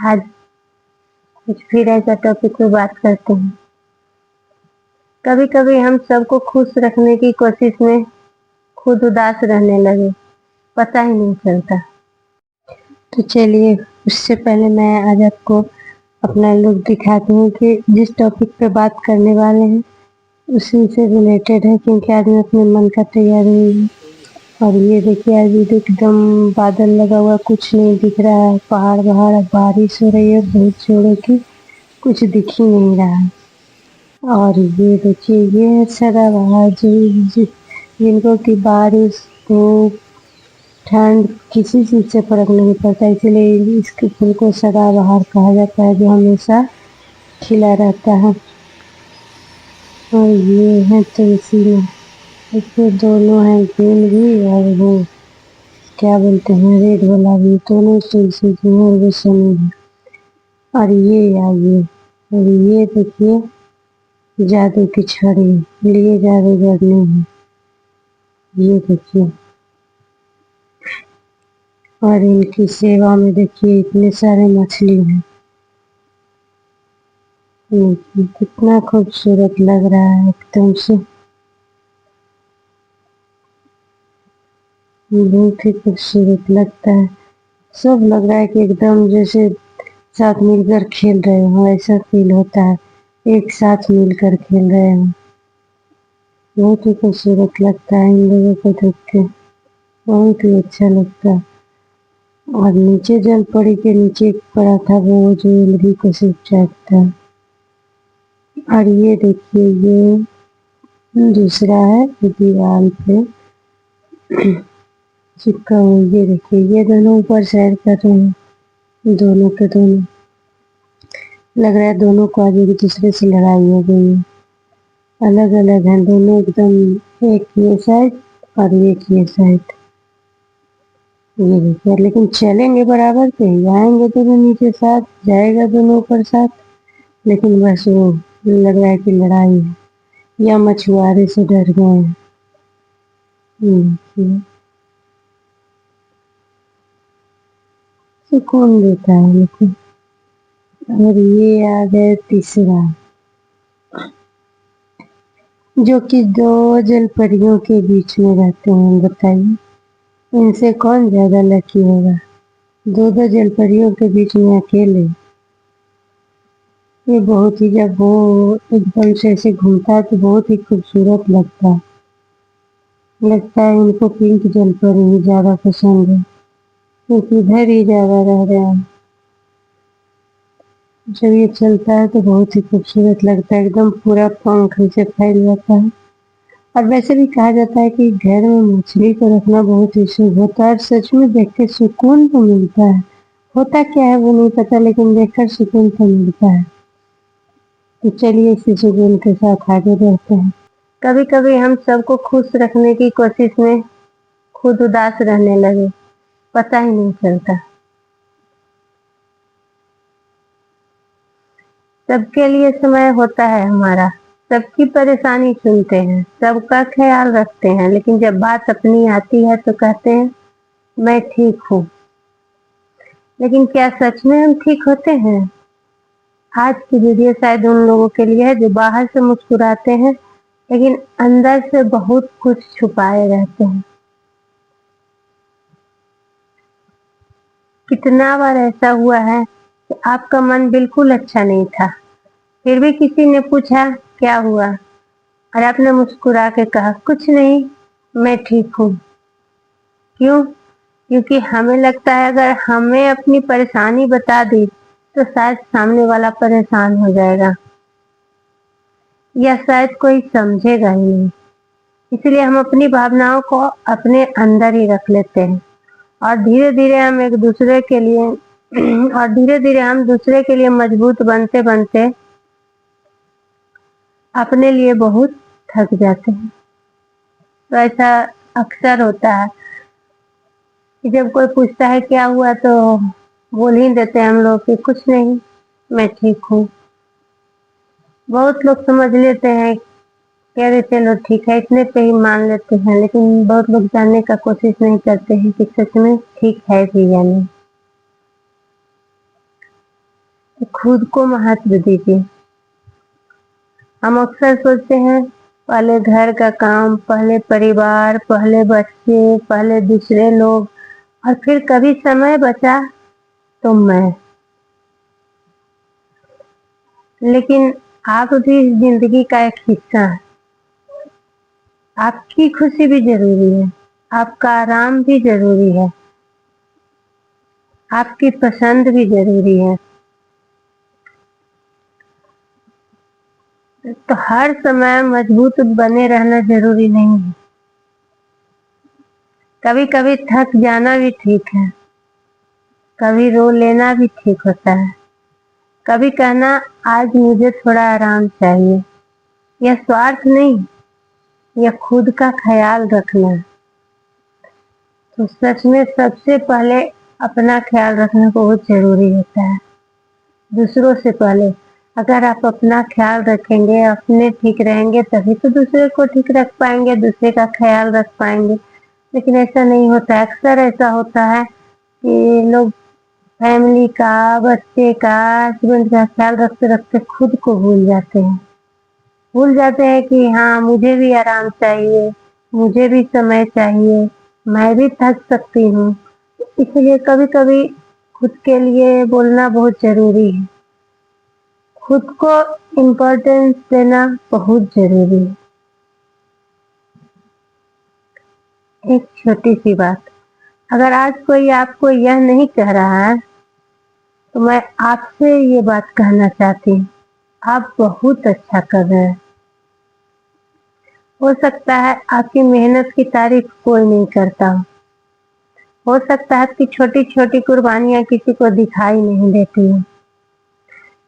आज कुछ फिर ऐसा टॉपिक पे बात करते हैं। कभी कभी हम सबको खुश रखने की कोशिश में खुद उदास रहने लगे, पता ही नहीं चलता। तो चलिए, उससे पहले मैं आज आपको अपना लुक दिखाती हूँ कि जिस टॉपिक पे बात करने वाले हैं उसी से रिलेटेड है, क्योंकि आज मैं अपने मन का तैयार हुई हूँ। और ये देखिए, आज एकदम बादल लगा हुआ, कुछ नहीं दिख रहा है। पहाड़ वहाड़, बारिश हो रही है बहुत जोरों की, कुछ दिख ही नहीं रहा है। और ये देखिए, ये है सदाबहार जिनको कि बारिश, धूप, ठंड किसी चीज से फर्क नहीं पड़ता, इसलिए इसके फूल को सदाबहार कहा जाता है, जो हमेशा खिला रहता है। और ये है तुलसी में, इसमें दोनों हैं, ग्रीन भी और वो क्या बोलते हैं, रेड वाला भी, दोनों तुलसी की है और वो सनी है। और ये देखिए, जादू की छड़ी लिए जादूगर नहीं, ये देखिए। और इनकी सेवा में देखिए इतने सारे मछली हैं, कितना खूबसूरत लग रहा है एकदम से, बहुत ही खूबसूरत लगता है। सब लग रहा है कि एकदम जैसे साथ मिलकर खेल रहे हो, ऐसा फील होता है, एक साथ मिलकर खेल रहे हो। बहुत ही खूबसूरत लगता है इन लोगों को देख के, बहुत ही अच्छा लगता है। और नीचे जल पड़ी के नीचे पड़ा था वो ज्वेलरी को चिपचाता है। और ये देखिए, ये दूसरा है दीवार पे चिपका हुआ। ये देखिए, ये दोनों ऊपर सैर कर रहे हैं, दोनों के दोनों। लग रहा है दोनों को आज एक दूसरे से लड़ाई हो गई है। अलग अलग हैं दोनों एकदम, एक ये साइड और एक ये साइड। ये देखिए, लेकिन चलेंगे बराबर पे, आएंगे दोनों नीचे साथ, जाएगा दोनों ऊपर साथ, लेकिन बस वो लग रहा है कि लड़ाई है या मछुआरे से डर गए हैं। सुकून देता है लेकिन। और ये आ गए तीसरा, जो कि दो जल परियों के बीच में रहते हैं। बताइए, इनसे कौन ज्यादा लकी होगा, दो जल परियों के बीच में अकेले। ये बहुत ही, जब वो एकदम से ऐसे घूमता है तो बहुत ही खूबसूरत लगता है। लगता है इनको पिंक जल परी ही ज्यादा पसंद है, क्योंकि इधर ही ज्यादा रह रहे हैं। जब ये चलता है तो बहुत ही खूबसूरत लगता है, एकदम पूरा पंख नीचे फैल जाता है। और वैसे भी कहा जाता है कि घर में मछली को रखना बहुत ही शुभ होता है, और सच में देख के सुकून तो मिलता है। होता क्या है वो नहीं पता, लेकिन देखकर सुकून तो मिलता है। तो चलिए, इसी सुकून के साथ आगे बढ़ते हैं। कभी कभी हम सबको खुश रखने की कोशिश में खुद उदास रहने लगे, पता ही नहीं चलता। सबके लिए समय होता है हमारा, सबकी परेशानी सुनते हैं, सबका ख्याल रखते हैं, लेकिन जब बात अपनी आती है तो कहते हैं मैं ठीक हूँ। लेकिन क्या सच में हम ठीक होते हैं? आज की वीडियो शायद उन लोगों के लिए है जो बाहर से मुस्कुराते हैं लेकिन अंदर से बहुत कुछ छुपाए रहते हैं। कितना बार ऐसा हुआ है कि आपका मन बिल्कुल अच्छा नहीं था, फिर भी किसी ने पूछा क्या हुआ, और आपने मुस्कुरा के कहा कुछ नहीं, मैं ठीक हूँ। क्यों? क्योंकि हमें लगता है अगर हमें अपनी परेशानी बता दी तो शायद सामने वाला परेशान हो जाएगा, या शायद कोई समझेगा ही नहीं। इसलिए हम अपनी भावनाओं को अपने अंदर ही रख लेते हैं, और धीरे धीरे हम एक दूसरे के लिए और धीरे धीरे हम दूसरे के लिए मजबूत बनते बनते अपने लिए बहुत थक जाते हैं। तो ऐसा अक्सर होता है कि जब कोई पूछता है क्या हुआ तो बोल ही देते हैं हम लोग कि कुछ नहीं, मैं ठीक हूँ। बहुत लोग समझ लेते हैं, कह रहे चलो ठीक है, इतने पे ही मान लेते हैं, लेकिन बहुत लोग जानने का कोशिश नहीं करते हैं कि सच में ठीक है भी या नहीं। खुद को महत्व दीजिए। हम अक्सर सोचते हैं पहले घर का काम, पहले परिवार, पहले बच्चे, पहले दूसरे लोग, और फिर कभी समय बचा तो मैं। लेकिन आप भी इस जिंदगी का एक हिस्सा है। आपकी खुशी भी जरूरी है, आपका आराम भी जरूरी है, आपकी पसंद भी जरूरी है। तो हर समय मजबूत बने रहना जरूरी नहीं है। कभी कभी थक जाना भी ठीक है, कभी रो लेना भी ठीक होता है, कभी कहना आज मुझे थोड़ा आराम चाहिए। यह स्वार्थ नहीं, यह खुद का ख्याल रखना है। तो सच में सबसे पहले अपना ख्याल रखना बहुत जरूरी होता है, दूसरों से पहले। अगर आप अपना ख्याल रखेंगे, अपने ठीक रहेंगे, तभी तो दूसरे को ठीक रख पाएंगे, दूसरे का ख्याल रख पाएंगे। लेकिन ऐसा नहीं होता है। अक्सर ऐसा होता है कि लोग फैमिली का, बच्चे का, हस्बैंड का ख्याल रखते रखते खुद को भूल जाते हैं। भूल जाते हैं कि हाँ, मुझे भी आराम चाहिए, मुझे भी समय चाहिए, मैं भी थक सकती हूँ। इसलिए कभी कभी खुद के लिए बोलना बहुत जरूरी है। खुद को इम्पोर्टेंस देना बहुत जरूरी है। एक छोटी सी बात, अगर आज कोई आपको यह नहीं कह रहा है तो मैं आपसे ये बात कहना चाहती हूँ, आप बहुत अच्छा कर रहे हैं। हो सकता है आपकी मेहनत की तारीफ कोई नहीं करता हो सकता है आपकी छोटी छोटी कुर्बानियां किसी को दिखाई नहीं देती हो,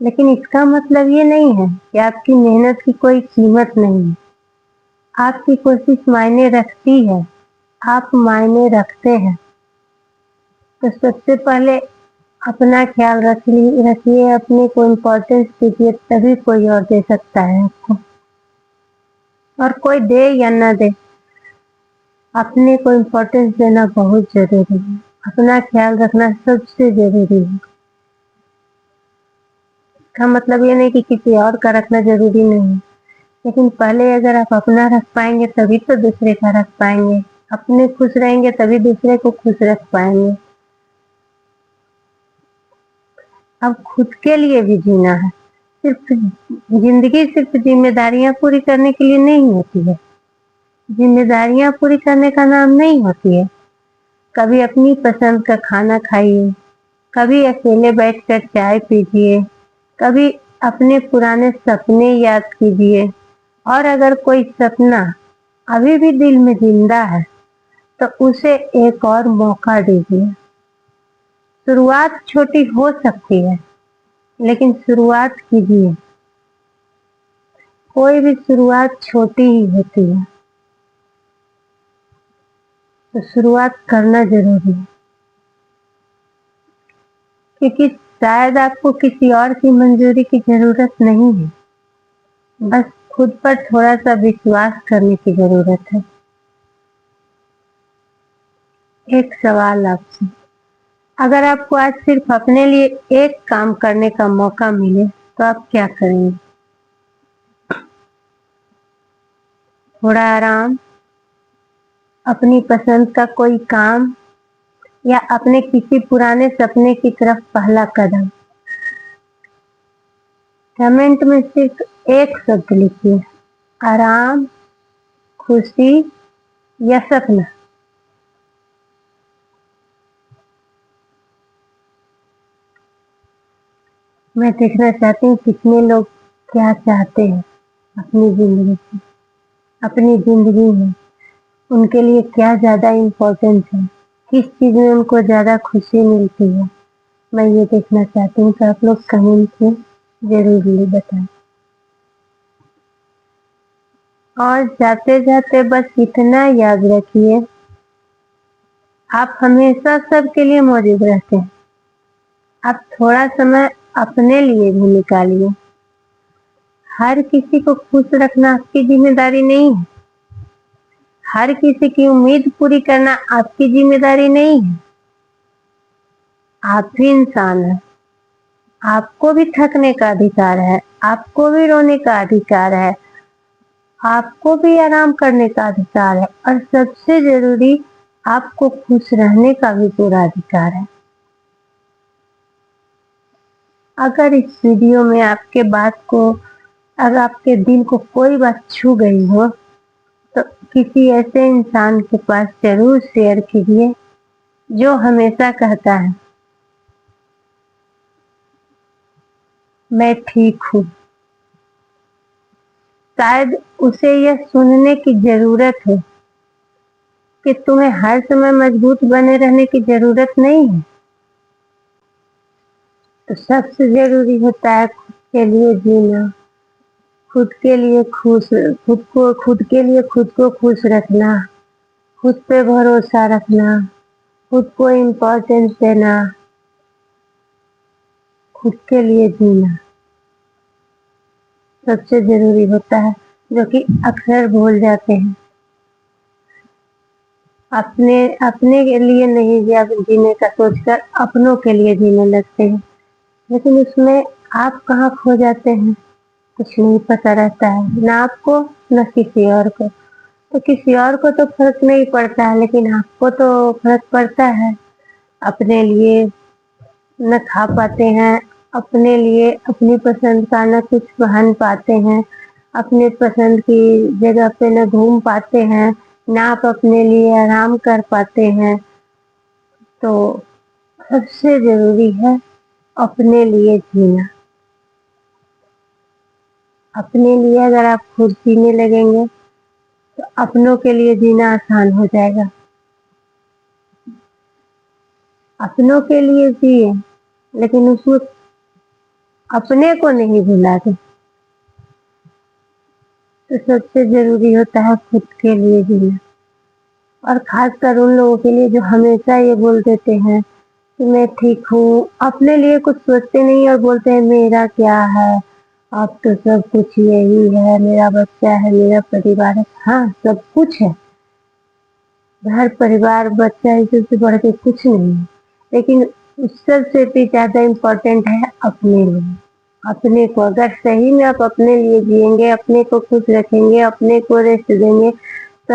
लेकिन इसका मतलब ये नहीं है कि आपकी मेहनत की कोई कीमत नहीं है। आपकी कोशिश मायने रखती है, आप मायने रखते हैं। तो सबसे पहले अपना ख्याल रखिए, अपने को इम्पोर्टेंस दीजिए, तभी कोई और दे सकता है आपको। और कोई दे या ना दे, अपने को इम्पोर्टेंस देना बहुत जरूरी है। अपना ख्याल रखना सबसे जरूरी है। इसका मतलब ये नहीं कि किसी और का रखना जरूरी नहीं है, लेकिन पहले अगर आप अपना रख पाएंगे तभी तो दूसरे का रख पाएंगे। अपने खुश रहेंगे तभी दूसरे को खुश रख पाएंगे। अब खुद के लिए भी जीना है। जिंदगी सिर्फ जिम्मेदारियां पूरी करने के लिए नहीं होती है। जिम्मेदारियां पूरी करने का नाम नहीं होती है। कभी अपनी पसंद का खाना खाइए, कभी अकेले बैठकर चाय पीजिए, कभी अपने पुराने सपने याद कीजिए। और अगर कोई सपना अभी भी दिल में जिंदा है तो उसे एक और मौका दीजिए। शुरुआत छोटी हो सकती है, लेकिन शुरुआत कीजिए। कोई भी शुरुआत छोटी ही होती है, तो शुरुआत करना जरूरी है। क्योंकि शायद आपको किसी और की मंजूरी की जरूरत नहीं है, बस खुद पर थोड़ा सा विश्वास करने की जरूरत है। एक सवाल आपसे, अगर आपको आज सिर्फ अपने लिए एक काम करने का मौका मिले तो आप क्या करेंगे? थोड़ा आराम, अपनी पसंद का कोई काम, या अपने किसी पुराने सपने की तरफ पहला कदम? कमेंट में सिर्फ एक शब्द लिखिए, आराम, खुशी या सपना। मैं देखना चाहती हूँ कितने लोग क्या चाहते हैं अपनी जिंदगी से, अपनी जिंदगी में उनके लिए क्या ज्यादा इम्पोर्टेंट है, किस चीज में उनको ज्यादा खुशी मिलती है। मैं ये देखना चाहती हूँ, तो आप लोग कमेंट में जरूर बताएं। और जाते जाते बस इतना याद रखिए, आप हमेशा सबके लिए मौजूद रहते हैं। आप थोड़ा समय अपने लिए भी निकालिए। हर किसी को खुश रखना आपकी जिम्मेदारी नहीं है। हर किसी की उम्मीद पूरी करना आपकी जिम्मेदारी नहीं है। आप भी इंसान हैं, आपको भी थकने का अधिकार है, आपको भी रोने का अधिकार है, आपको भी आराम करने का अधिकार है, और सबसे जरूरी आपको खुश रहने का भी पूरा अधिकार है। अगर इस वीडियो में अगर आपके दिल को कोई बात छू गई हो तो किसी ऐसे इंसान के पास जरूर शेयर कीजिए जो हमेशा कहता है मैं ठीक हूँ। शायद उसे यह सुनने की जरूरत है कि तुम्हें हर समय मजबूत बने रहने की जरूरत नहीं है। तो सबसे जरूरी होता है खुद के लिए जीना, खुद के लिए खुद को खुश रखना, खुद पे भरोसा रखना, खुद को इम्पोर्टेंस देना, खुद के लिए जीना सबसे जरूरी होता है, जो कि अक्सर भूल जाते हैं। अपने अपने के लिए नहीं जीने का सोचकर अपनों के लिए जीने लगते हैं, लेकिन उसमें आप कहाँ खो जाते हैं कुछ नहीं पता रहता है, ना आपको न किसी और को। तो किसी और को तो फर्क नहीं पड़ता है, लेकिन आपको तो फर्क पड़ता है। अपने लिए न खा पाते हैं, अपने लिए अपनी पसंद का न कुछ पहन पाते हैं, अपने पसंद की जगह पे न घूम पाते हैं, ना आप अपने लिए आराम कर पाते हैं। तो सबसे जरूरी है अपने लिए जीना। अपने लिए अगर आप खुद जीने लगेंगे तो अपनों के लिए जीना आसान हो जाएगा। अपनों के लिए जिए, लेकिन उसमें अपने को नहीं भुला दे। तो सबसे जरूरी होता है खुद के लिए जीना, और खासकर उन लोगों के लिए जो हमेशा ये बोल देते हैं कि मैं ठीक हूँ, अपने लिए कुछ सोचते नहीं और बोलते हैं मेरा क्या है, अब तो सब कुछ यही है, मेरा बच्चा है, मेरा परिवार है। हाँ, सब कुछ है, घर परिवार बच्चा इससे बढ़ के कुछ नहीं है, लेकिन उस सबसे भी ज्यादा इम्पोर्टेंट है अपने लिए। अपने को अगर सही में आप अपने लिए जिएंगे, अपने को खुश रखेंगे, अपने को रेस्ट देंगे, तो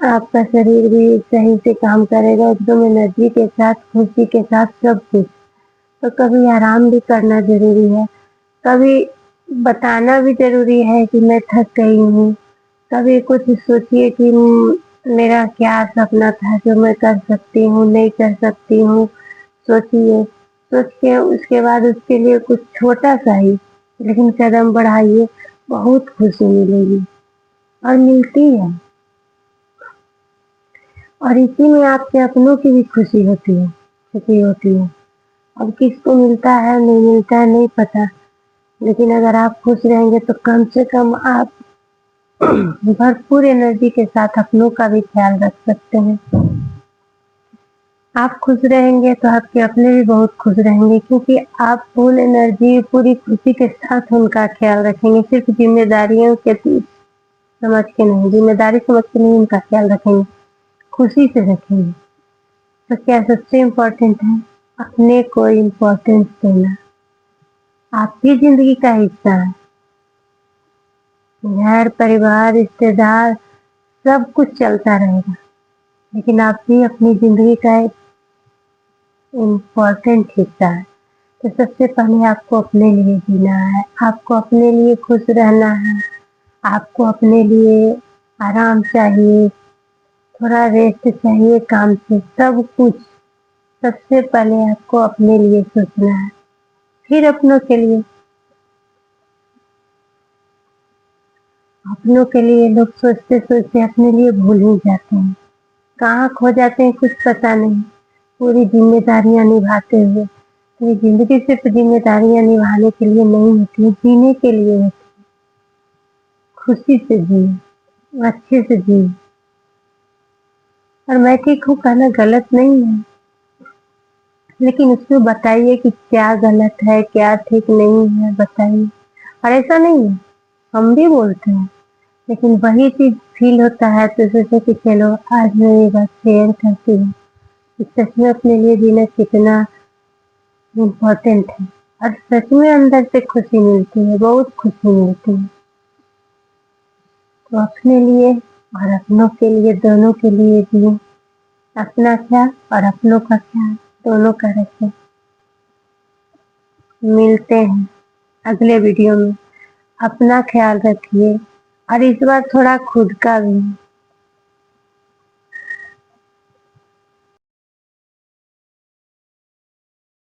आपका शरीर भी सही से काम करेगा, एकदम एनर्जी के साथ, खुशी के साथ, सब कुछ। तो कभी आराम भी करना जरूरी है, कभी बताना भी जरूरी है कि मैं थक गई हूँ। कभी कुछ सोचिए कि मेरा क्या सपना था जो मैं कर सकती हूँ, नहीं कर सकती हूँ। सोचिए, सोच के उसके बाद उसके लिए कुछ छोटा सा ही लेकिन कदम बढ़ाइए, बहुत खुशी मिलेगी और मिलती है। और इसी में आपके अपनों की भी खुशी होती है, खुशी होती है। अब किसको मिलता है नहीं मिलता है नहीं पता, लेकिन अगर आप खुश रहेंगे तो कम से कम आप भरपूर एनर्जी के साथ अपनों का भी ख्याल रख सकते हैं। आप खुश रहेंगे तो आपके अपने भी बहुत खुश रहेंगे, क्योंकि आप फुल एनर्जी पूरी खुशी के साथ उनका ख्याल रखेंगे। सिर्फ जिम्मेदारियों के समझ के नहीं, जिम्मेदारी समझ के नहीं उनका ख्याल रखेंगे, खुशी से रखेंगे। तो क्या सबसे इम्पोर्टेंट है अपने को इम्पोर्टेंस देना। आपकी जिंदगी का हिस्सा है, घर परिवार रिश्तेदार सब कुछ चलता रहेगा, लेकिन आप भी अपनी जिंदगी का एक इम्पोर्टेंट हिस्सा है। तो सबसे पहले आपको अपने लिए जीना है, आपको अपने लिए खुश रहना है, आपको अपने लिए आराम चाहिए, थोड़ा रेस्ट चाहिए काम से, सब कुछ सबसे पहले आपको अपने लिए सोचना है, फिर अपनों के लिए। अपनों के लिए लोग सोचते सोचते अपने लिए भूल ही जाते हैं, कहाँ खो जाते हैं कुछ पता नहीं, पूरी जिम्मेदारियां निभाते हुए। तो ये जिंदगी सिर्फ जिम्मेदारियां निभाने के लिए नहीं होती है, जीने के लिए होती है। खुशी से जिए, अच्छे से जिए। और मैं ठीक हूँ कहना गलत नहीं है, लेकिन उसमें बताइए कि क्या गलत है क्या ठीक नहीं है, बताइए। और ऐसा नहीं है, हम भी बोलते हैं, लेकिन वही चीज फील होता है तो सोचे कि चलो आज मैं ये बात शेयर करती हूँ। सच में अपने लिए जीना कितना इम्पोर्टेंट है और सच में अंदर से खुशी मिलती है, बहुत खुशी मिलती है। तो अपने लिए और अपनों के लिए, दोनों के लिए जिए, अपना ख्याल और अपनों का ख्याल दोनों का रखें। मिलते हैं अगले वीडियो में। अपना ख्याल रखिए और इस बार थोड़ा खुद का भी।